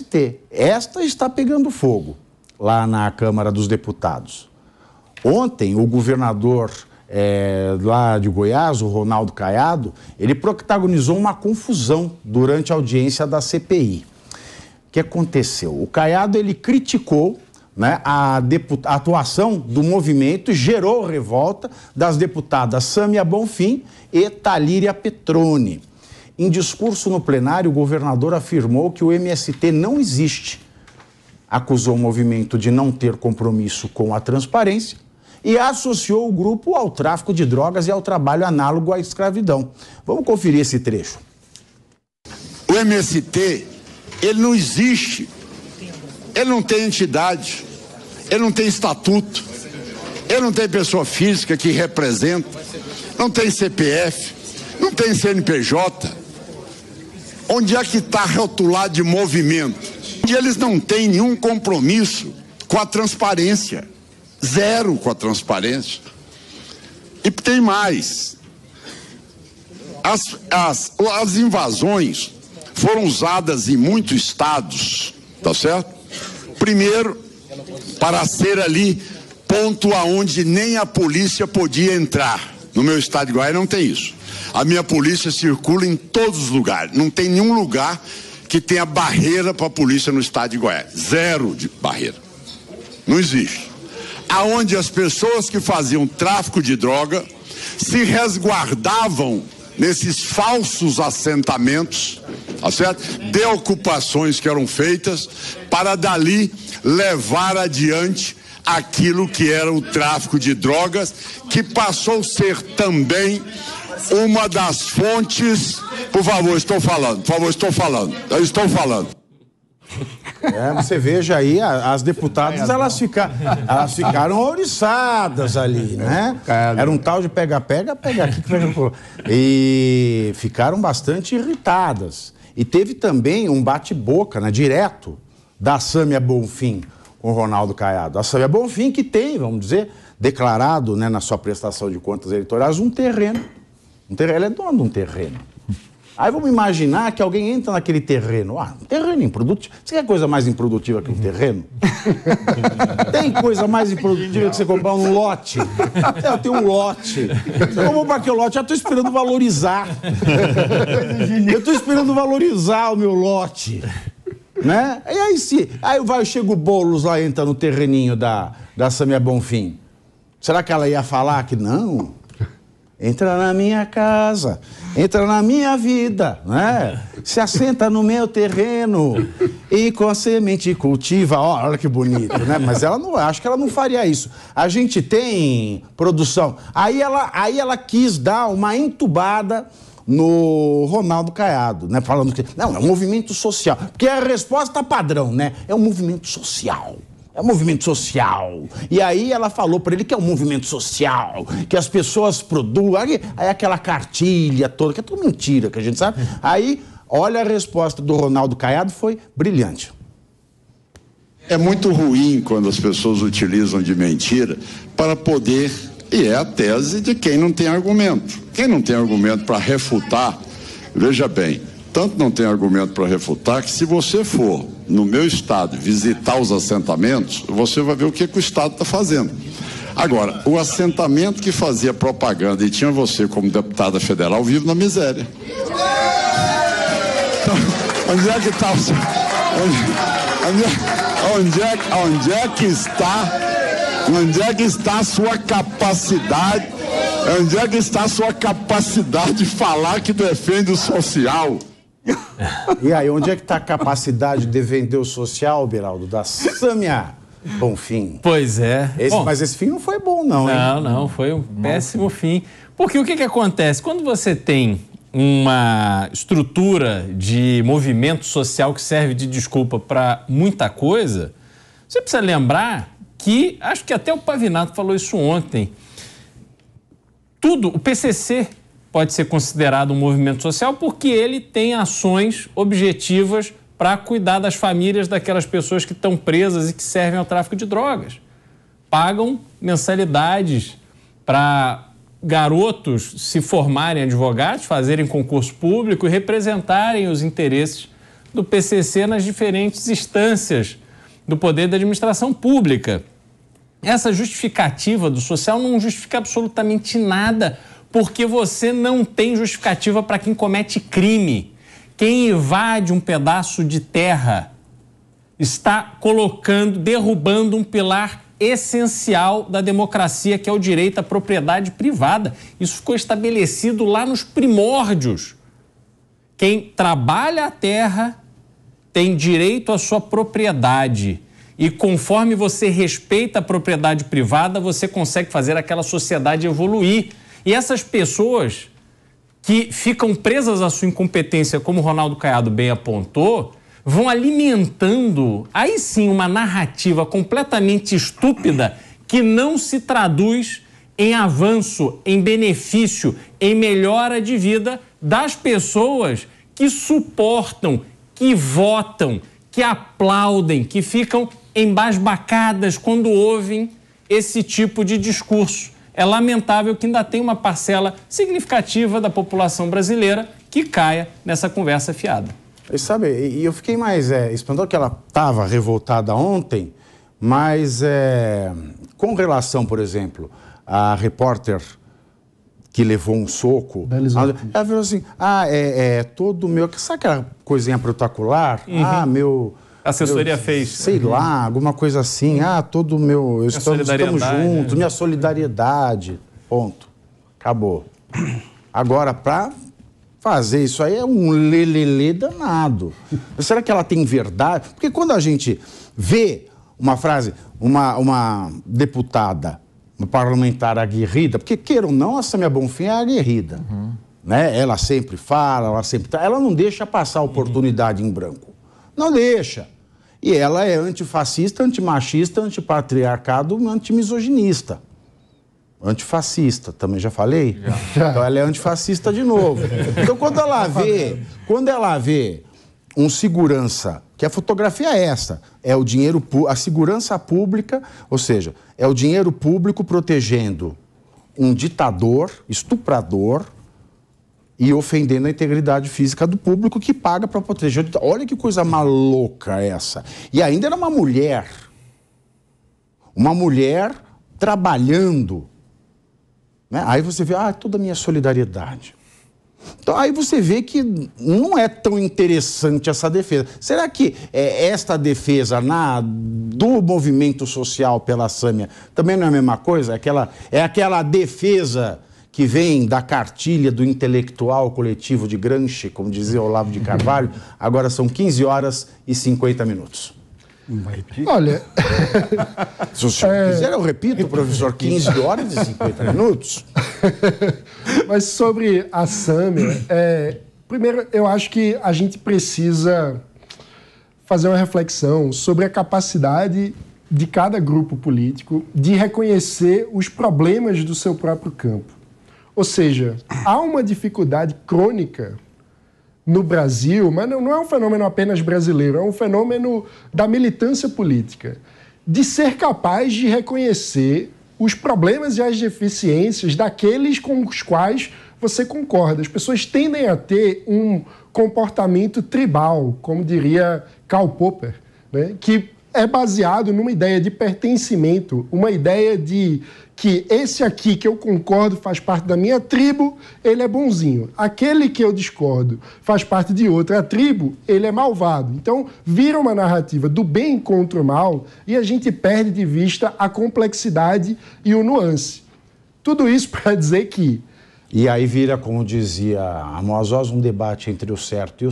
MST. Esta está pegando fogo lá na Câmara dos Deputados. Ontem, o governador lá de Goiás, o Ronaldo Caiado, ele protagonizou uma confusão durante a audiência da CPI. O que aconteceu? O Caiado, ele criticou, né, a atuação do movimento, gerou revolta das deputadas Sâmia Bonfim e Talíria Petroni. Em discurso no plenário, o governador afirmou que o MST não existe. Acusou o movimento de não ter compromisso com a transparência e associou o grupo ao tráfico de drogas e ao trabalho análogo à escravidão. Vamos conferir esse trecho. O MST, ele não existe. Ele não tem entidade. Ele não tem estatuto. Ele não tem pessoa física que representa. Não tem CPF. Não tem CNPJ. Onde é que está rotulado de movimento? E eles não têm nenhum compromisso com a transparência. Zero com a transparência. E tem mais. As invasões foram usadas em muitos estados, tá certo? Primeiro, para ser ali ponto aonde nem a polícia podia entrar. No meu estado de Goiás não tem isso. A minha polícia circula em todos os lugares. Não tem nenhum lugar que tenha barreira para a polícia no estado de Goiás. Zero de barreira. Não existe. Aonde as pessoas que faziam tráfico de droga se resguardavam nesses falsos assentamentos, tá certo? De ocupações que eram feitas para dali levar adiante aquilo que era o tráfico de drogas, que passou a ser também uma das fontes. Por favor, estou falando. Eu estou falando. Você veja aí, as deputadas, elas ficaram ouriçadas ali, né? Era um tal de pega-pega aqui, e ficaram bastante irritadas. E teve também um bate-boca, né, direto, da Sâmia Bonfim com o Ronaldo Caiado. A Sâmia Bonfim que tem, vamos dizer, declarado, né, na sua prestação de contas eleitorais, um terreno. Ela é dona de um terreno. Aí vamos imaginar que alguém entra naquele terreno. Um terreno improdutivo. Você quer coisa mais improdutiva que um terreno? Tem coisa mais improdutiva que você comprar um lote? Eu tenho um lote. Eu vou para aquele lote, já estou esperando valorizar. Eu estou esperando valorizar o meu lote. Né? E aí chega o Boulos lá, entra no terreninho da Sâmia Bonfim. Será que ela ia falar que não? Entra na minha casa, entra na minha vida, né? Se assenta no meu terreno e com a semente cultiva. Olha que bonito, né? Mas acho que ela não faria isso. A gente tem produção. Aí ela quis dar uma entubada no Ronaldo Caiado, né? Falando que não, é um movimento social. Porque a resposta padrão, né? É um movimento social. É um movimento social. E aí ela falou para ele que é um movimento social, que as pessoas produzem. Aí aquela cartilha toda, que é tudo mentira, que a gente sabe. Aí, olha a resposta do Ronaldo Caiado, foi brilhante. É muito ruim quando as pessoas utilizam de mentira para poder... E é a tese de quem não tem argumento. Quem não tem argumento para refutar, veja bem, tanto não tem argumento para refutar que se você for no meu estado visitar os assentamentos, você vai ver o que o estado está fazendo. Agora, o assentamento que fazia propaganda e tinha você como deputada federal vive na miséria. Então, onde é que está o seu... Onde é que está a sua capacidade? Onde é que está a sua capacidade de falar que defende o social? E aí, onde é que está a capacidade de defender o social, Beraldo, da Sâmia Bonfim? Pois é. Mas esse fim não foi bom, não, hein? Não, foi um péssimo fim. Porque o que acontece? Quando você tem uma estrutura de movimento social que serve de desculpa para muita coisa, você precisa lembrar que, acho que até o Pavinato falou isso ontem, o PCC pode ser considerado um movimento social porque ele tem ações objetivas para cuidar das famílias daquelas pessoas que estão presas e que servem ao tráfico de drogas. Pagam mensalidades para garotos se formarem advogados, fazerem concurso público e representarem os interesses do PCC nas diferentes instâncias do poder da administração pública. Essa justificativa do social não justifica absolutamente nada, porque você não tem justificativa para quem comete crime. Quem invade um pedaço de terra está derrubando um pilar essencial da democracia, que é o direito à propriedade privada. Isso ficou estabelecido lá nos primórdios. Quem trabalha a terra tem direito à sua propriedade. E conforme você respeita a propriedade privada, você consegue fazer aquela sociedade evoluir. E essas pessoas que ficam presas à sua incompetência, como o Ronaldo Caiado bem apontou, vão alimentando, aí sim, uma narrativa completamente estúpida que não se traduz em avanço, em benefício, em melhora de vida das pessoas que suportam, que votam, que aplaudem, que ficam embasbacadas quando ouvem esse tipo de discurso. É lamentável que ainda tem uma parcela significativa da população brasileira que caia nessa conversa fiada. E sabe, eu fiquei mais espantado que ela estava revoltada ontem, mas com relação, por exemplo, a repórter que levou um soco, ela falou assim, todo meu... Sabe aquela coisinha protocolar? Uhum. Meu... A assessoria fez. Sei lá, alguma coisa assim. todo meu... Estamos juntos, minha solidariedade. Ponto. Acabou. Agora, para fazer isso aí é um lelelê danado. Será que ela tem verdade? Porque quando a gente vê uma frase, uma deputada, uma parlamentar aguerrida, porque queira ou não, a Sâmia Bonfim é aguerrida. Uhum. Né? Ela sempre fala, ela não deixa passar a oportunidade em branco. Não deixa. E ela é antifascista, antimachista, antipatriarcado, antimisoginista. Antifascista, também já falei? Já. Então ela é antifascista de novo. Então quando ela vê um segurança, que a fotografia é essa, é o dinheiro, a segurança pública, ou seja, é o dinheiro público protegendo um ditador, estuprador, e ofendendo a integridade física do público que paga para proteger. Olha que coisa maluca essa. E ainda era uma mulher trabalhando. Né? Aí você vê, toda a minha solidariedade. Então aí você vê que não é tão interessante essa defesa. Será que esta defesa do movimento social pela Sâmia também não é a mesma coisa? É aquela defesa que vem da cartilha do intelectual coletivo de Gramsci, como dizia Olavo de Carvalho. Agora são 15 horas e 50 minutos. Olha... Se o senhor quiser, eu repito, professor, 15 horas e 50 minutos. Mas sobre a Sâmia, primeiro, eu acho que a gente precisa fazer uma reflexão sobre a capacidade de cada grupo político de reconhecer os problemas do seu próprio campo. Ou seja, há uma dificuldade crônica no Brasil, mas não é um fenômeno apenas brasileiro, é um fenômeno da militância política, de ser capaz de reconhecer os problemas e as deficiências daqueles com os quais você concorda. As pessoas tendem a ter um comportamento tribal, como diria Karl Popper, né? Que é baseado numa ideia de pertencimento, uma ideia de que esse aqui que eu concordo faz parte da minha tribo, ele é bonzinho. Aquele que eu discordo faz parte de outra tribo, ele é malvado. Então, vira uma narrativa do bem contra o mal e a gente perde de vista a complexidade e o nuance. Tudo isso para dizer que... E aí vira, como dizia Amos Oz, um debate entre o certo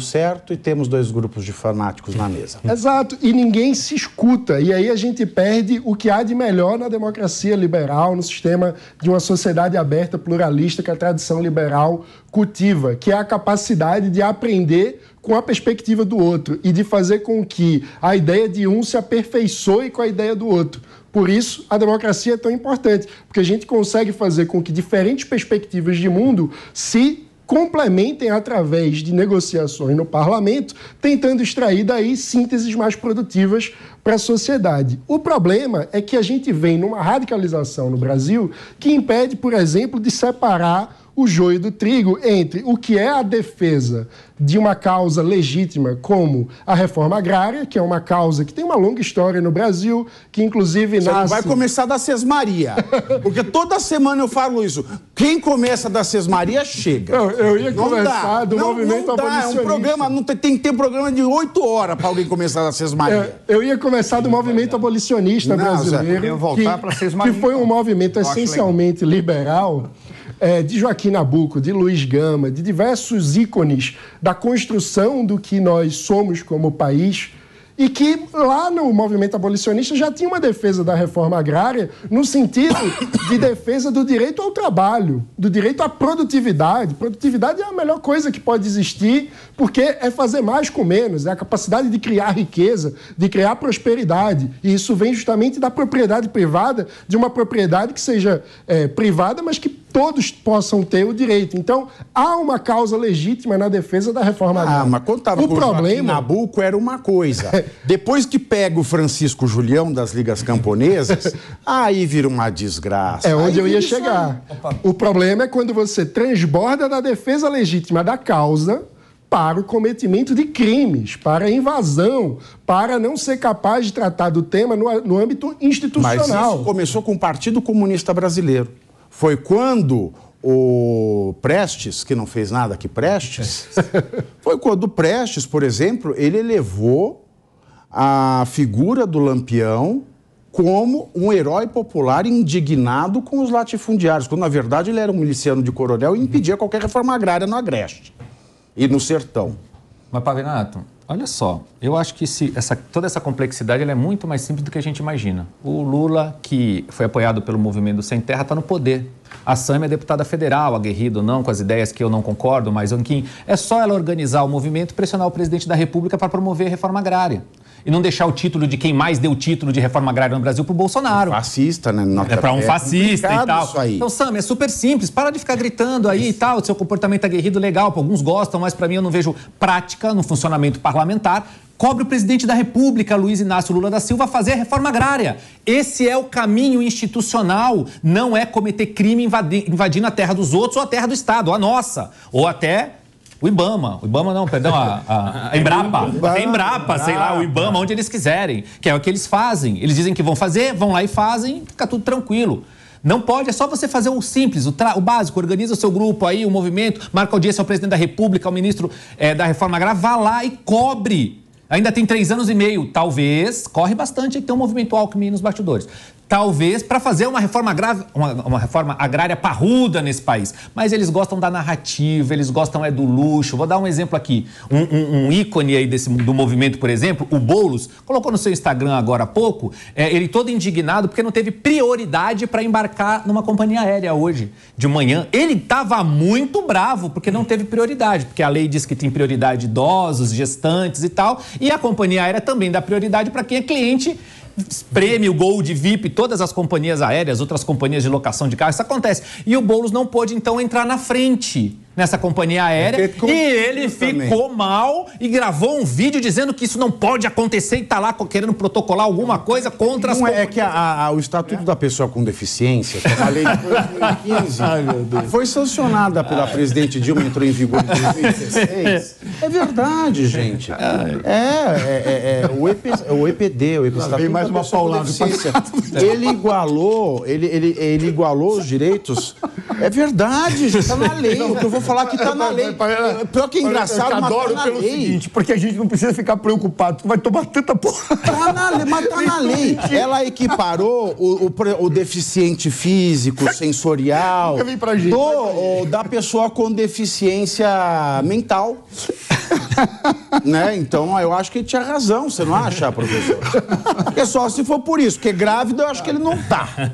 e temos dois grupos de fanáticos na mesa. Exato, e ninguém se escuta. E aí a gente perde o que há de melhor na democracia liberal, no sistema de uma sociedade aberta, pluralista, que a tradição liberal cultiva, que é a capacidade de aprender com a perspectiva do outro e de fazer com que a ideia de um se aperfeiçoe com a ideia do outro. Por isso, a democracia é tão importante, porque a gente consegue fazer com que diferentes perspectivas de mundo se complementem através de negociações no parlamento, tentando extrair daí sínteses mais produtivas para a sociedade. O problema é que a gente vem numa radicalização no Brasil que impede, por exemplo, de separar o joio do trigo entre o que é a defesa de uma causa legítima como a reforma agrária, que é uma causa que tem uma longa história no Brasil, que inclusive Você nasce... não vai começar da Sesmaria, porque toda semana eu falo isso. Quem começa da Sesmaria, chega. Não, eu ia começar do movimento abolicionista. É um programa, tem que ter um programa de 8 horas para alguém começar da Sesmaria. Eu ia começar do movimento abolicionista brasileiro, eu voltar para Sesmaria, que foi um movimento essencialmente liberal, de Joaquim Nabuco, de Luiz Gama, de diversos ícones da construção do que nós somos como país, e que lá no movimento abolicionista já tinha uma defesa da reforma agrária no sentido de defesa do direito ao trabalho, do direito à produtividade. Produtividade é a melhor coisa que pode existir, porque é fazer mais com menos, é a capacidade de criar riqueza, de criar prosperidade. E isso vem justamente da propriedade privada, de uma propriedade que seja privada, mas que todos possam ter o direito. Então, há uma causa legítima na defesa da reforma agrária. Mas quando estava com o Joaquim Nabuco, era uma coisa. Depois que pega o Francisco Julião das Ligas Camponesas, aí vira uma desgraça. É onde eu ia chegar. O problema é quando você transborda da defesa legítima da causa para o cometimento de crimes, para a invasão, para não ser capaz de tratar do tema no âmbito institucional. Mas isso começou com o Partido Comunista Brasileiro. Foi quando o Prestes, que não fez nada que Prestes, foi quando o Prestes, por exemplo, ele elevou a figura do Lampião como um herói popular indignado com os latifundiários, quando, na verdade, ele era um miliciano de coronel e impedia qualquer reforma agrária no Agreste e no Sertão. Mas, Pavinato, olha só, eu acho que toda essa complexidade ela é muito mais simples do que a gente imagina. O Lula, que foi apoiado pelo movimento Sem Terra, está no poder. A Sâmia é deputada federal, aguerrida ou não, com as ideias que eu não concordo, mas é só ela organizar o movimento e pressionar o presidente da República para promover a reforma agrária. E não deixar o título de quem mais deu o título de reforma agrária no Brasil pro Bolsonaro. Fascista, né? É para um fascista e tal. Isso aí. Então, Sam, é super simples. Para de ficar gritando aí e tal. O seu comportamento aguerrido legal. Alguns gostam, mas para mim eu não vejo prática no funcionamento parlamentar. Cobre o presidente da República, Luiz Inácio Lula da Silva, fazer a reforma agrária. Esse é o caminho institucional. Não é cometer crime invadindo a terra dos outros ou a terra do Estado, ou a nossa. Ou até... o Ibama não, perdão, a Embrapa, a Embrapa, sei lá, o Ibama, onde eles quiserem, que é o que eles fazem. Eles dizem que vão fazer, vão lá e fazem, fica tudo tranquilo. Não pode, é só você fazer o simples, o básico, organiza o seu grupo aí, o movimento, marca audiência ao presidente da República, ao ministro da Reforma Agrária, vá lá e cobre. Ainda tem 3 anos e meio, talvez, corre bastante, tem um movimento Alckmin nos bastidores. Talvez para fazer uma reforma agrária parruda nesse país. Mas eles gostam da narrativa, eles gostam do luxo. Vou dar um exemplo aqui. Um ícone aí do movimento, por exemplo, o Boulos, colocou no seu Instagram agora há pouco, ele todo indignado porque não teve prioridade para embarcar numa companhia aérea hoje, de manhã. Ele estava muito bravo porque não teve prioridade, porque a lei diz que tem prioridade idosos, gestantes e tal, e a companhia aérea também dá prioridade para quem é cliente. Prêmio, Gold, VIP, todas as companhias aéreas, outras companhias de locação de carros, isso acontece. E o Boulos não pôde, então, entrar na frente nessa companhia aérea e ele ficou mal e gravou um vídeo dizendo que isso não pode acontecer e tá lá querendo protocolar alguma coisa contra as companhias. É que o Estatuto da Pessoa com Deficiência, que é uma lei de 2015, foi sancionada pela presidente Dilma, entrou em vigor em 2016. É verdade, gente. O EPD, o Estatuto mais uma paulada. Ele igualou os direitos. É verdade, gente, tá na lei. O que eu vou falar que tá na lei. Pior que é engraçado, eu adoro mas tá na lei. Seguinte, porque a gente não precisa ficar preocupado. Tu vai tomar tanta porra. Tá na lei, mas tá na lei. Ela equiparou o deficiente físico, sensorial, da pessoa com deficiência mental. Né? Então, eu acho que ele tinha razão, você não acha, professor? É só se for por isso, porque grávido eu acho que ele não tá.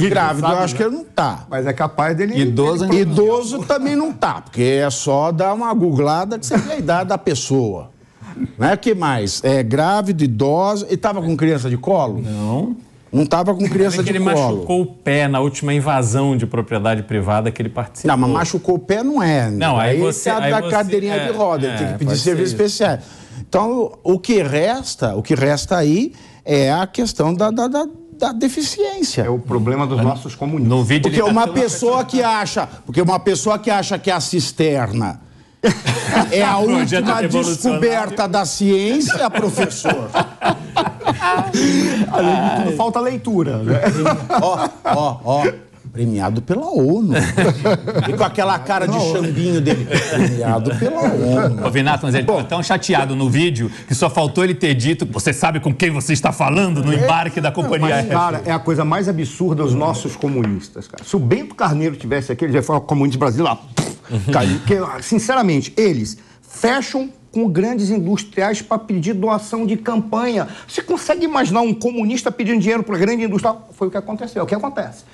Grávido eu acho que ele não tá. Mas é capaz dele... Idoso também não tá, porque é só dar uma googlada que você vê a idade da pessoa. Né? Que mais? Grávido, idoso... Ele tava com criança de colo? Não estava com criança de colo. Ele machucou o pé na última invasão de propriedade privada que ele participou. Não, mas machucou o pé não é. Não, aí você... da cadeirinha de roda, ele tem que pedir serviço especial. Então, o que resta aí é a questão da deficiência. É o problema dos nossos comunistas. No vídeo Porque uma pessoa que acha que a cisterna é a última descoberta da ciência, professor. Além de tudo, falta leitura, né? Ó, premiado pela ONU. E com aquela cara de chambinho dele. Premiado pela ONU. Ô, Vinato, mas ele ficou tão chateado no vídeo que só faltou ele ter dito: você sabe com quem você está falando no embarque da companhia Mas, aérea. cara, é a coisa mais absurda os nossos comunistas, cara. Se o Bento Carneiro tivesse aqui, ele já falava comunista Brasil lá. Caiu. Porque, sinceramente, eles fecham com grandes industriais para pedir doação de campanha. Você consegue imaginar um comunista pedindo dinheiro para a grande indústria? Foi o que aconteceu. É o que acontece.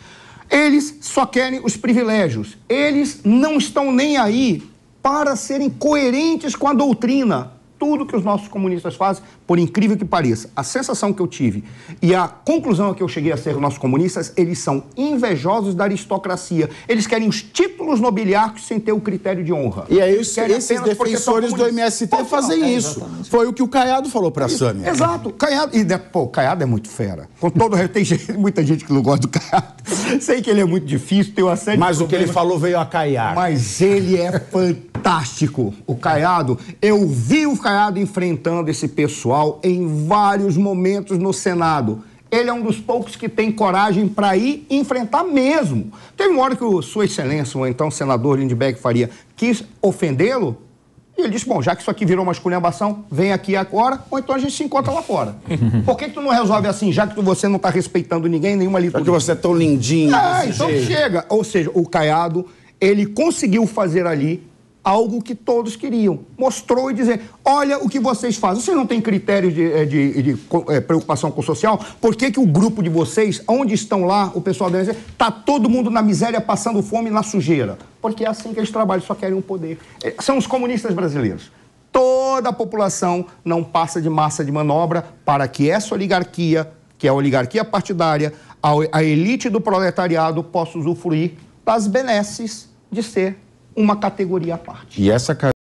Eles só querem os privilégios. Eles não estão nem aí para serem coerentes com a doutrina. Tudo que os nossos comunistas fazem, por incrível que pareça, a sensação que eu tive e a conclusão a que eu cheguei a ser os nossos comunistas, eles são invejosos da aristocracia. Eles querem os títulos nobiliárquicos sem ter o critério de honra. E aí esses defensores do MST fazem isso. Foi o que o Caiado falou para a Sâmia. Exato. Caiado, o Caiado é muito fera. Com todo tem muita gente que não gosta do Caiado. Sei que ele é muito difícil, tem uma série Mas o que ele falou veio a caiar. Mas ele é fantástico. O Caiado, eu vi o Caiado enfrentando esse pessoal em vários momentos no Senado. Ele é um dos poucos que tem coragem para ir enfrentar mesmo. Teve uma hora que o Sua Excelência, ou então o senador Lindbergh Faria, quis ofendê-lo, e ele disse: bom, já que isso aqui virou uma esculhambação, vem aqui agora, ou então a gente se encontra lá fora. Por que tu não resolve assim, já que você não está respeitando ninguém, nenhuma liturgia? Já que você é tão lindinho. Então chega. Ou seja, o Caiado, ele conseguiu fazer ali algo que todos queriam. Mostrou e dizer: olha o que vocês fazem. Vocês não têm critérios de preocupação com o social? Por que o grupo de vocês, onde estão lá, o pessoal da MST, está todo mundo na miséria, passando fome na sujeira? Porque é assim que eles trabalham, só querem o poder. São os comunistas brasileiros. Toda a população não passa de massa de manobra para que essa oligarquia, que é a oligarquia partidária, a elite do proletariado, possa usufruir das benesses de ser uma categoria à parte. E essa